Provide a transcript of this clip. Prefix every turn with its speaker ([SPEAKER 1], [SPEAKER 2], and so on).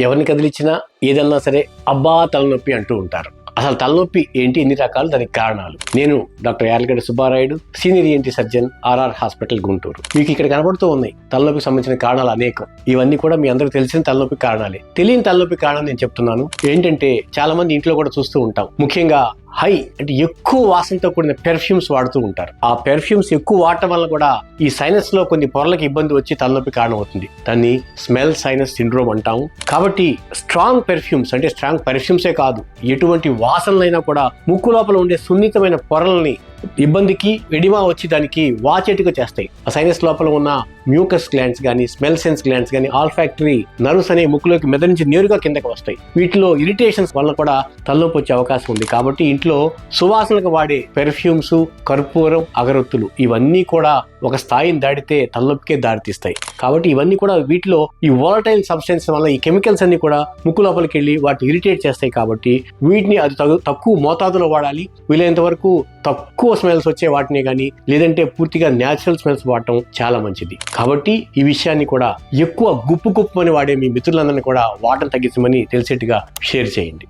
[SPEAKER 1] ఎవరిని కదిలించినా ఏదన్నా సరే అబ్బా తలనొప్పి అంటూ ఉంటారు. అసలు తలనొప్పి ఏంటి, ఎన్ని రకాలు, దానికి కారణాలు. నేను doctor Yarlagadda Subbarayudu, senior ENT surgeon, RR hospital Guntur. మీకు ఇక్కడ కనబడుతూ ఉన్నాయి తలనొప్పికి సంబంధించిన కారణాలు అనేకం. ఇవన్నీ కూడా మీ అందరికి తెలిసిన తలనొప్పి కారణాలే. తెలియని తలనొప్పి కారణం నేను చెప్తున్నాను. ఏంటంటే చాలా మంది ఇంట్లో కూడా చూస్తూ ఉంటాం, ముఖ్యంగా హై అంటే ఎక్కువ వాసనతో కూడిన పెర్ఫ్యూమ్స్ వాడుతూ ఉంటారు. ఆ పెర్ఫ్యూమ్స్ ఎక్కువ వాడటం వల్ల కూడా ఈ సైనస్ లో కొన్ని పొరలకు ఇబ్బంది వచ్చి తలనొప్పి కారణం అవుతుంది. దాన్ని స్మెల్ సైనస్ సిండ్రోమ్ అంటాము. కాబట్టి స్ట్రాంగ్ పెర్ఫ్యూమ్స్ అంటే స్ట్రాంగ్ పెర్ఫ్యూమ్సే కాదు, ఎటువంటి వాసనలైనా కూడా ముక్కు లోపల ఉండే సున్నితమైన పొరల్ని ఇబ్బందికి ఎడిమా వచ్చి దానికి వాచేట్టుగా చేస్తాయి. ఆ సైనస్ లోపల ఉన్న మ్యూకస్ గ్లాండ్స్ కానీ, స్మెల్ సెన్స్ గ్లాండ్స్ కానీ, ఆల్ఫాక్టరీ నర్వ్స్ అనే ముక్కులోకి మెద నుంచి నేరుగా కిందకి వస్తాయి. వీటిలో ఇరిటేషన్స్ వల్ల కూడా తలనొప్పి వచ్చే అవకాశం ఉంది. కాబట్టి ఇంట్లో సువాసనకు వాడే పెర్ఫ్యూమ్స్, కర్పూరం, అగరొత్తులు ఇవన్నీ కూడా ఒక స్థాయిని దాటితే తలనొప్పికే దారితీస్తాయి. కాబట్టి ఇవన్నీ కూడా వీటిలో ఈ వోలటైల్ సబ్స్టెన్స్ వల్ల ఈ కెమికల్స్ అన్ని కూడా ముక్కు లోపలికి వెళ్ళి వాటిని ఇరిటేట్ చేస్తాయి. కాబట్టి వీటిని అది తక్కువ మోతాదులో వాడాలి. వీలైనంత వరకు తక్కువ స్మెల్స్ వచ్చే వాటిని కానీ, లేదంటే పూర్తిగా న్యాచురల్ స్మెల్స్ వాడటం చాలా మంచిది. కాబట్టి ఈ విషయాన్ని కూడా ఎక్కువ గుప్పు అని వాడే మీ మిత్రులందరినీ కూడా వాటం తగ్గించమని తెలిసేట్టుగా షేర్ చేయండి.